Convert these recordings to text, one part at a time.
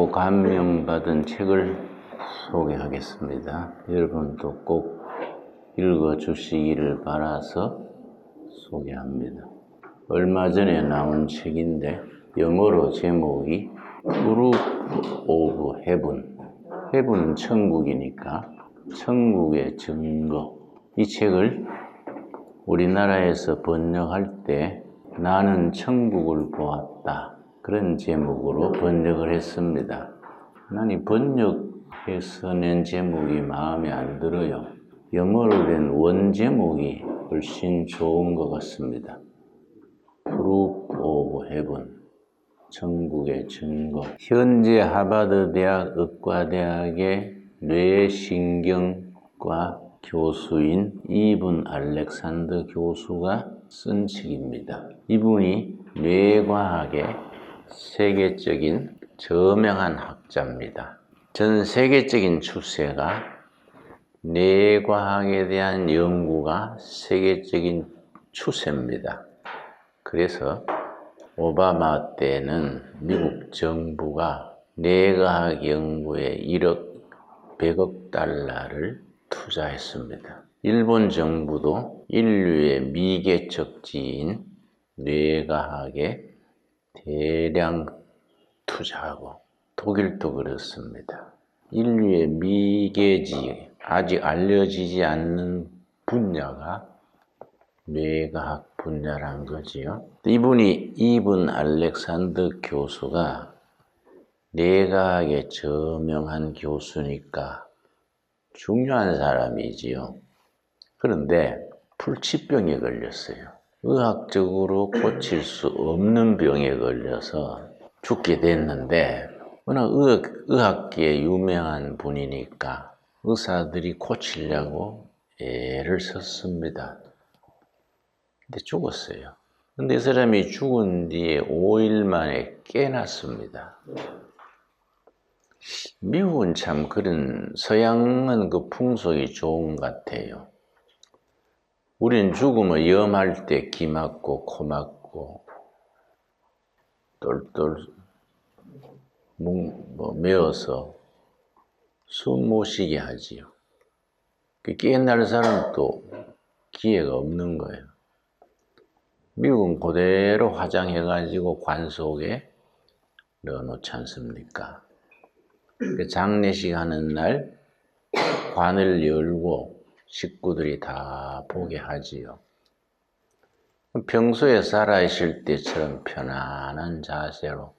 보고 감명받은 책을 소개하겠습니다. 여러분도 꼭 읽어주시기를 바라서 소개합니다. 얼마 전에 나온 책인데 영어로 제목이 Proof of Heaven. Heaven은 천국이니까 천국의 증거. 이 책을 우리나라에서 번역할 때 나는 천국을 보았다. 그런 제목으로 번역을 했습니다. 난 이 번역해서 낸 제목이 마음에 안 들어요. 영어로 된 원 제목이 훨씬 좋은 것 같습니다. Proof of Heaven, 천국의 증거. 현재 하버드 대학 의과대학의 뇌신경과 교수인 이븐 알렉산더 교수가 쓴 책입니다. 이분이 뇌과학의 세계적인 저명한 학자입니다. 전 세계적인 추세가 뇌과학에 대한 연구가 세계적인 추세입니다. 그래서 오바마 때는 미국 정부가 뇌과학 연구에 100억 달러를 투자했습니다. 일본 정부도 인류의 미개척지인 뇌과학에 대량 투자하고 독일도 그렇습니다. 인류의 미개지, 아직 알려지지 않는 분야가 뇌과학 분야란 거지요. 이분이 이븐 알렉산더 교수가 뇌과학의 저명한 교수니까 중요한 사람이지요. 그런데 불치병에 걸렸어요. 의학적으로 고칠 수 없는 병에 걸려서 죽게 됐는데 워낙 의학계에 유명한 분이니까 의사들이 고치려고 애를 썼습니다. 근데 죽었어요. 근데 이 사람이 죽은 뒤에 5일 만에 깨났습니다. 미국은 참 그런 서양은 그 풍속이 좋은 것 같아요. 우린 죽으면 염할 때 기 맞고 코 맞고 똘똘 메어서 숨 못 쉬게 하지요. 깨어날 사람도 기회가 없는 거예요. 미국은 그대로 화장해가지고 관 속에 넣어놓지 않습니까? 장례식 하는 날 관을 열고 식구들이 다 보게 하지요. 평소에 살아있을 때처럼 편안한 자세로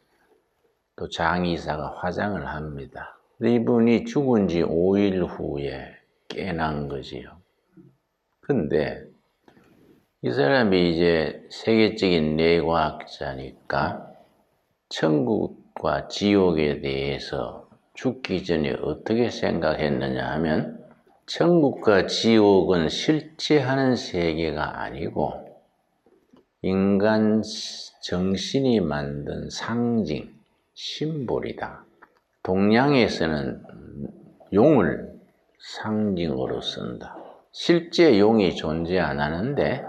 또 장의사가 화장을 합니다. 이분이 죽은 지 5일 후에 깨난 거지요. 근데 이 사람이 이제 세계적인 뇌과학자니까 천국과 지옥에 대해서 죽기 전에 어떻게 생각했느냐 하면 천국과 지옥은 실제 하는 세계가 아니고 인간 정신이 만든 상징, 심볼이다. 동양에서는 용을 상징으로 쓴다. 실제 용이 존재 안 하는데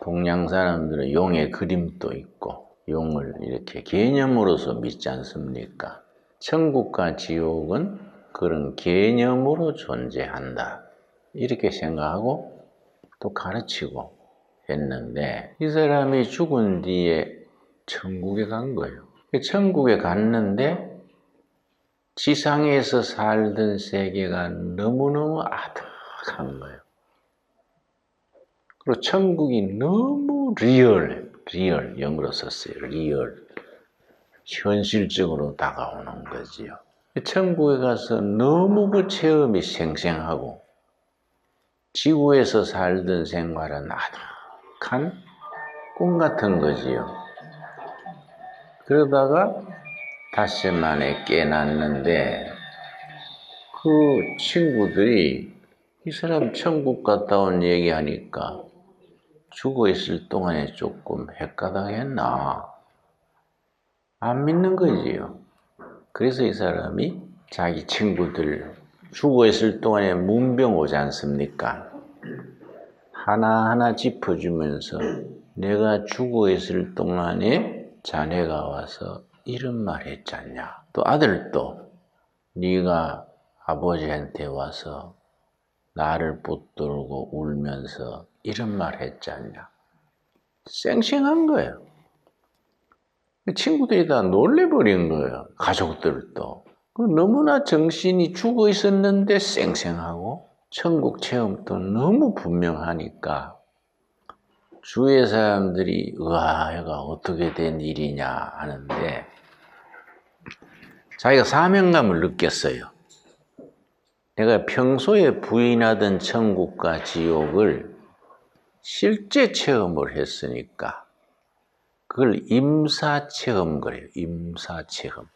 동양 사람들은 용의 그림도 있고 용을 이렇게 개념으로서 믿지 않습니까? 천국과 지옥은 그런 개념으로 존재한다. 이렇게 생각하고 또 가르치고 했는데 이 사람이 죽은 뒤에 천국에 간 거예요. 천국에 갔는데 지상에서 살던 세계가 너무너무 아득한 거예요. 그리고 천국이 너무 리얼, 영어로 썼어요. 리얼. 현실적으로 다가오는 거지요. 천국에 가서 너무 그 체험이 생생하고 지구에서 살던 생활은 아득한 꿈 같은 거지요. 그러다가 닷새 만에 깨났는데 그 친구들이 이 사람 천국 갔다 온 얘기하니까 죽어 있을 동안에 조금 헷가닥했나 안 믿는 거지요. 그래서 이 사람이 자기 친구들 죽어 있을 동안에 문병 오지 않습니까? 하나하나 짚어주면서 내가 죽어 있을 동안에 자네가 와서 이런 말 했지 않냐. 또 아들도 네가 아버지한테 와서 나를 붙들고 울면서 이런 말 했지 않냐. 쌩쌩한 거예요. 친구들이 다 놀래버린 거예요. 가족들도. 너무나 정신이 죽어 있었는데 쌩쌩하고 천국 체험도 너무 분명하니까 주위의 사람들이 와, 얘가 어떻게 된 일이냐 하는데 자기가 사명감을 느꼈어요. 내가 평소에 부인하던 천국과 지옥을 실제 체험을 했으니까 그걸 임사체험 그래요. 임사체험.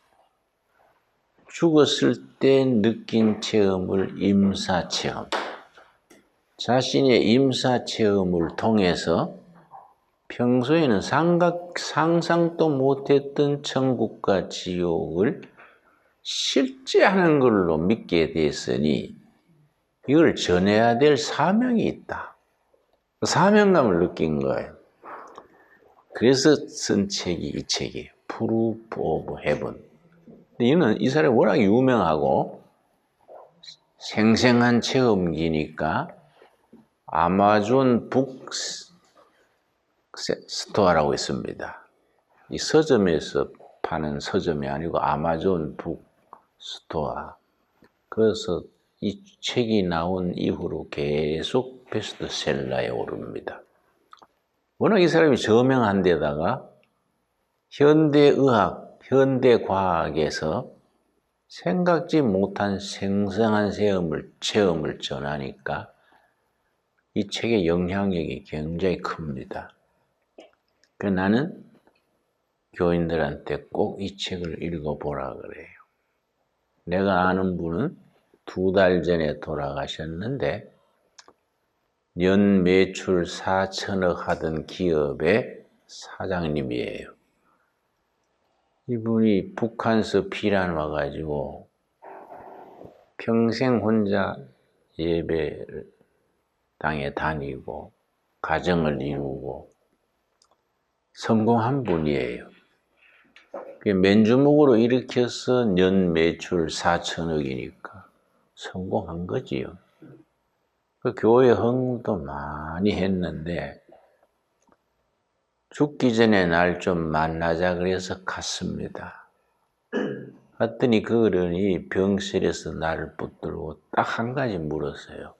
죽었을 때 느낀 체험을 임사체험. 자신의 임사체험을 통해서 평소에는 상상도 못했던 천국과 지옥을 실제 하는 걸로 믿게 됐으니 이걸 전해야 될 사명이 있다. 사명감을 느낀 거예요. 그래서 쓴 책이 이 책이에요. Proof of Heaven. 이는 이 사람이 워낙 유명하고 생생한 체험기니까 아마존 북 스토어라고 있습니다. 이 서점에서 파는 서점이 아니고 아마존 북 스토어. 그래서 이 책이 나온 이후로 계속 베스트셀러에 오릅니다. 워낙 이 사람이 저명한 데다가 현대의학, 현대과학에서 생각지 못한 생생한 체험을 전하니까 이 책의 영향력이 굉장히 큽니다. 그래서 나는 교인들한테 꼭 이 책을 읽어보라 그래요. 내가 아는 분은 2달 전에 돌아가셨는데 연 매출 4천억 하던 기업의 사장님이에요. 이분이 북한에서 피난 와가지고 평생 혼자 예배당에 다니고 가정을 이루고 성공한 분이에요. 맨주먹으로 일으켜서 연 매출 4천억이니까 성공한 거지요. 그 교회 헌금도 많이 했는데 죽기 전에 날 좀 만나자 그래서 갔습니다. 갔더니 그 어른이 병실에서 나를 붙들고 딱 한 가지 물었어요.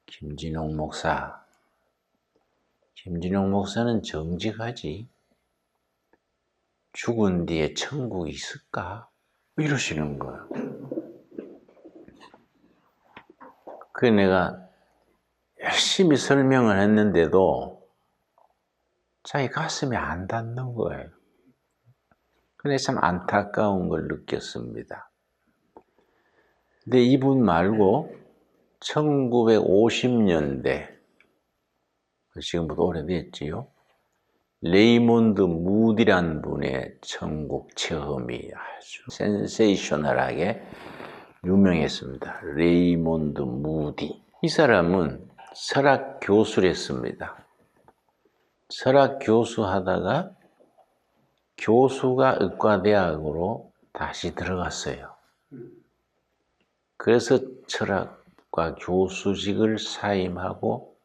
김진홍 목사는 정직하지? 죽은 뒤에 천국이 있을까? 이러시는 거예요. 그래서 내가 열심히 설명을 했는데도 자기 가슴에 안 닿는 거예요. 근데 참 안타까운 걸 느꼈습니다. 근데 이분 말고 1950년대, 지금부터 오래됐지요. 레이몬드 무디란 분의 천국 체험이 아주 센세이셔널하게 유명했습니다. 레이몬드 무디. 이 사람은 철학 교수를 했습니다. 철학 교수 하다가 교수가 의과대학으로 다시 들어갔어요. 그래서 철학과 교수직을 사임하고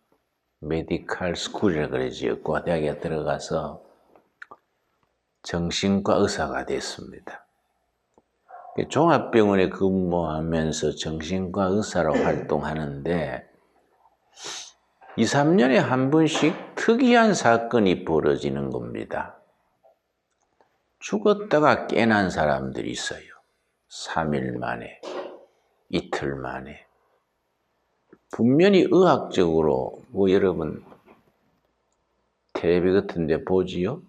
메디칼 스쿨이라고 그러지. 의과대학에 들어가서 정신과 의사가 됐습니다. 종합병원에 근무하면서 정신과 의사로 활동하는데 2, 3년에 한 번씩 특이한 사건이 벌어지는 겁니다. 죽었다가 깨난 사람들이 있어요. 3일 만에, 이틀 만에. 분명히 의학적으로 여러분 텔레비 같은 데 보지요?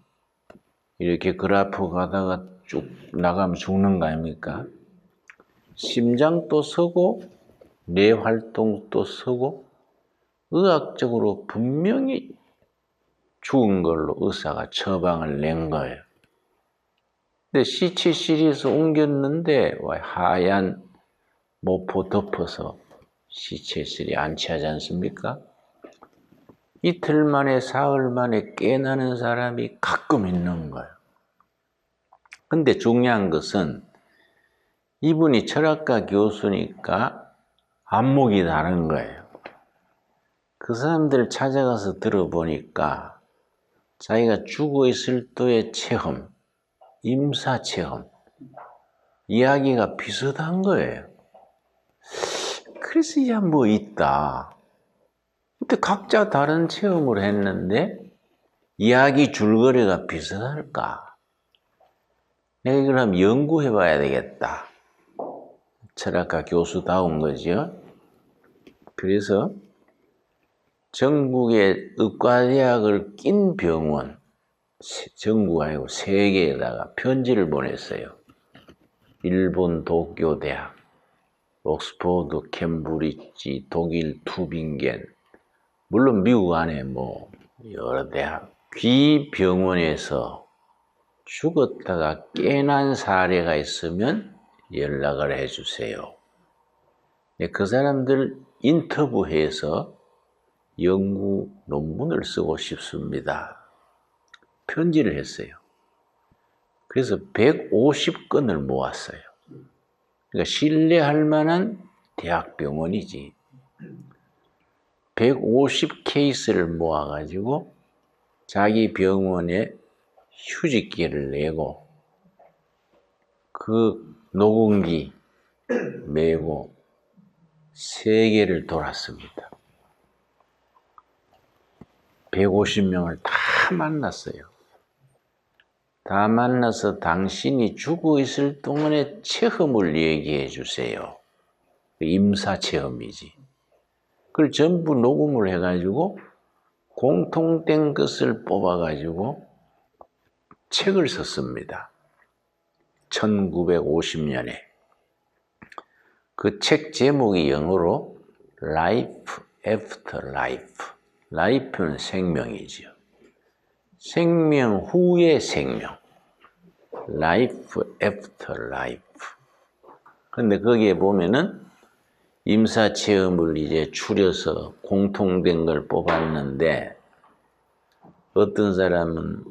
이렇게 그래프 가다가 쭉 나가면 죽는 거 아닙니까? 심장도 서고 뇌 활동도 서고 의학적으로 분명히 죽은 걸로 의사가 처방을 낸 거예요. 근데 시체실에서 옮겼는데 하얀 모포 덮어서 시체실에 안치하지 않습니까? 이틀 만에, 사흘 만에 깨나는 사람이 가끔 있는 거예요. 근데 중요한 것은 이분이 철학과 교수니까 안목이 다른 거예요. 그 사람들 찾아가서 들어보니까 자기가 죽어 있을 때의 체험, 임사 체험, 이야기가 비슷한 거예요. 그래서 야, 뭐 있다. 근데 각자 다른 체험을 했는데 이야기 줄거리가 비슷할까? 내가 이걸 한번 연구해 봐야 되겠다. 철학과 교수다운 거죠. 그래서 전국의 의과대학을 낀 병원, 전국 아니고 세계에다가 편지를 보냈어요. 일본 도쿄대학, 옥스퍼드, 캠브리지, 독일 투빙겐, 물론 미국 안에 뭐 여러 대학, 귀 병원에서 죽었다가 깨난 사례가 있으면 연락을 해주세요. 그 사람들 인터뷰해서 연구 논문을 쓰고 싶습니다. 편지를 했어요. 그래서 150건을 모았어요. 그러니까 신뢰할 만한 대학병원이지. 150 케이스를 모아가지고 자기 병원에 휴직기를 내고 그 녹음기 메고 세계를 돌았습니다. 150명을 다 만났어요. 다 만나서 당신이 죽어 있을 동안의 체험을 얘기해 주세요. 임사 체험이지. 그걸 전부 녹음을 해가지고 공통된 것을 뽑아가지고 책을 썼습니다. 1950년에. 그 책 제목이 영어로 Life After Life. Life는 생명이지요. 생명 후의 생명. Life After Life. 근데 거기에 보면은 임사 체험을 이제 추려서 공통된 걸 뽑았는데 어떤 사람은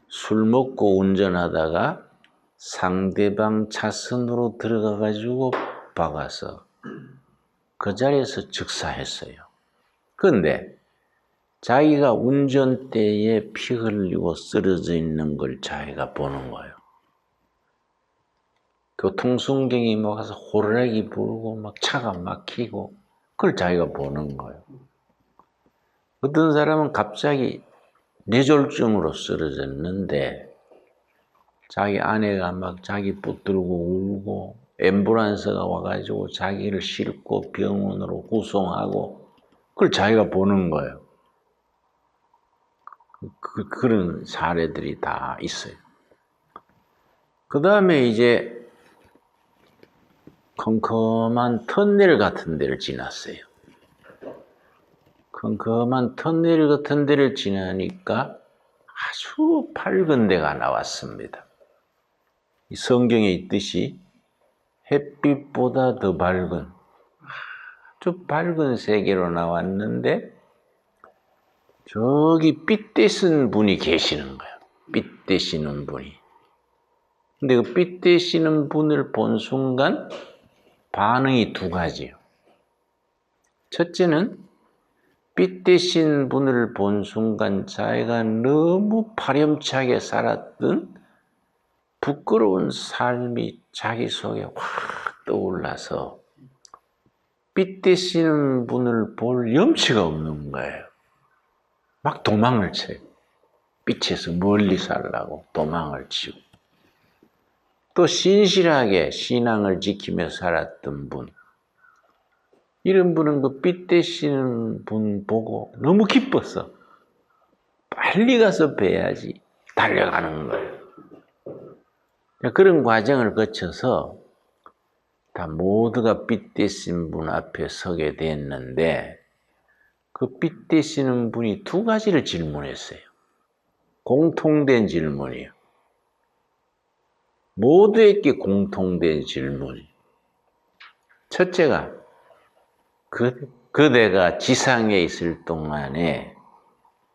술 먹고 운전하다가 상대방 차선으로 들어가 가지고 박아서 그 자리에서 즉사했어요. 그런데 자기가 운전대에 피 흘리고 쓰러져 있는 걸 자기가 보는 거예요. 교통순경이 막 가서 호루라기 불고 막 차가 막히고 그걸 자기가 보는 거예요. 어떤 사람은 갑자기 뇌졸중으로 쓰러졌는데 자기 아내가 막 자기 붙들고 울고 앰뷸런스가 와가지고 자기를 싣고 병원으로 후송하고 그걸 자기가 보는 거예요. 그런 사례들이 다 있어요. 그 다음에 이제 컴컴한 터널 같은 데를 지났어요. 컴컴한 터널 같은 데를 지나니까 아주 밝은 데가 나왔습니다. 이 성경에 있듯이 햇빛보다 더 밝은 아주 밝은 세계로 나왔는데 저기 빛 되신 분이 계시는 거예요. 빛 되시는 분이. 근데 그 빛 되시는 분을 본 순간 반응이 두 가지예요. 첫째는 빛 되신 분을 본 순간 자기가 너무 파렴치하게 살았던 부끄러운 삶이 자기 속에 확 떠올라서 빛 되시는 분을 볼 염치가 없는 거예요. 막 도망을 쳐요. 빛에서 멀리 살라고 도망을 치고. 또 신실하게 신앙을 지키며 살았던 분. 이런 분은 그 빛 되시는 분 보고 너무 기뻤어. 빨리 가서 뵈야지. 달려가는 거예요. 그런 과정을 거쳐서 다 모두가 빛 되신 분 앞에 서게 됐는데 그 빛 되시는 분이 두 가지를 질문했어요. 공통된 질문이에요. 모두에게 공통된 질문이. 첫째가 그대가 지상에 있을 동안에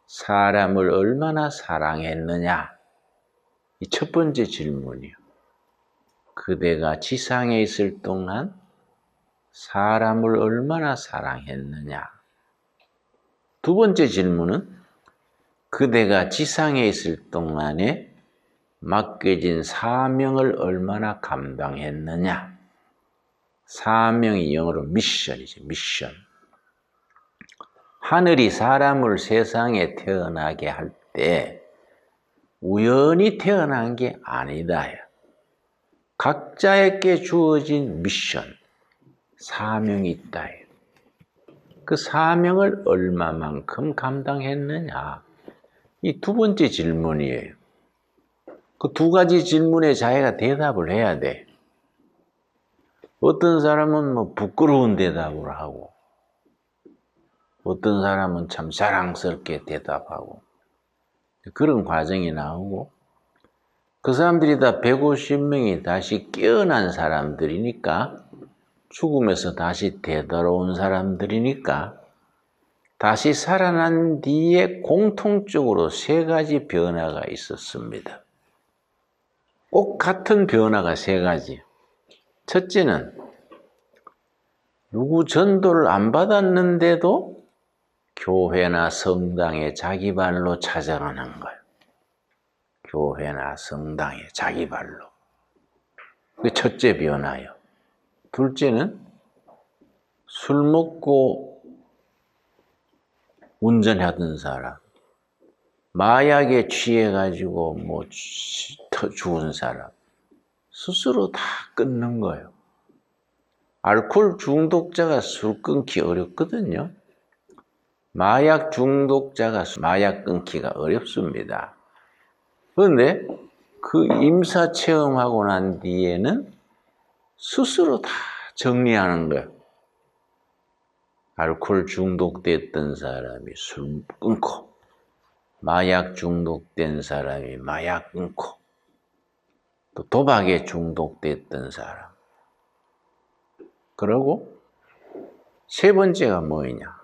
사람을 얼마나 사랑했느냐. 이 첫 번째 질문이요. 그대가 지상에 있을 동안 사람을 얼마나 사랑했느냐? 두 번째 질문은 그대가 지상에 있을 동안에 맡겨진 사명을 얼마나 감당했느냐? 사명이 영어로 미션이죠. 미션. 하늘이 사람을 세상에 태어나게 할 때 우연히 태어난 게 아니다. 각자에게 주어진 미션, 사명이 있다. 그 사명을 얼마만큼 감당했느냐? 이 두 번째 질문이에요. 그 두 가지 질문에 자기가 대답을 해야 돼. 어떤 사람은 뭐 부끄러운 대답을 하고, 어떤 사람은 참 자랑스럽게 대답하고, 그런 과정이 나오고, 그 사람들이 다 150명이 다시 깨어난 사람들이니까, 죽음에서 다시 되돌아온 사람들이니까, 다시 살아난 뒤에 공통적으로 세 가지 변화가 있었습니다. 꼭 같은 변화가 세 가지. 첫째는 누구 전도를 안 받았는데도 교회나 성당에 자기 발로 찾아가는 거예요. 교회나 성당에 자기 발로. 그게 첫째 변화예요. 둘째는 술 먹고 운전하던 사람, 마약에 취해가지고 죽은 사람, 스스로 다 끊는 거예요. 알코올 중독자가 술 끊기 어렵거든요. 마약 중독자가 마약 끊기가 어렵습니다. 그런데 그 임사 체험하고 난 뒤에는 스스로 다 정리하는 거예요. 알코올 중독됐던 사람이 술 끊고, 마약 중독된 사람이 마약 끊고, 또 도박에 중독됐던 사람. 그리고 세 번째가 뭐냐?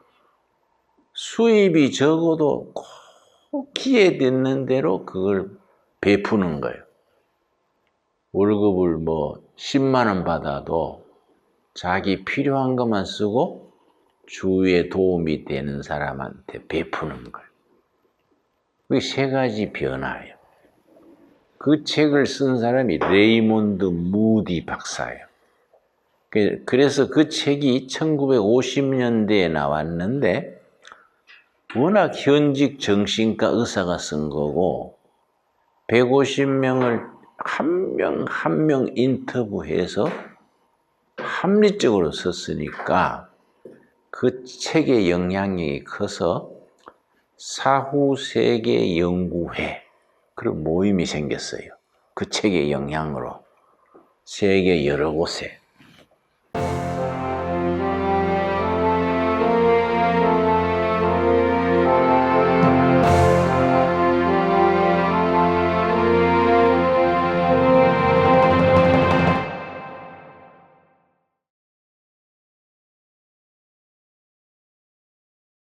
수입이 적어도 꼭 기회되는 대로 그걸 베푸는 거예요. 월급을 10만 원 받아도 자기 필요한 것만 쓰고 주위에 도움이 되는 사람한테 베푸는 거예요. 그게 세 가지 변화예요. 그 책을 쓴 사람이 레이몬드 무디 박사예요. 그래서 그 책이 1950년대에 나왔는데 워낙 현직 정신과 의사가 쓴 거고 150명을 한 명 한 명 인터뷰해서 합리적으로 썼으니까 그 책의 영향력이 커서 사후세계연구회 그런 모임이 생겼어요. 그 책의 영향으로 세계 여러 곳에.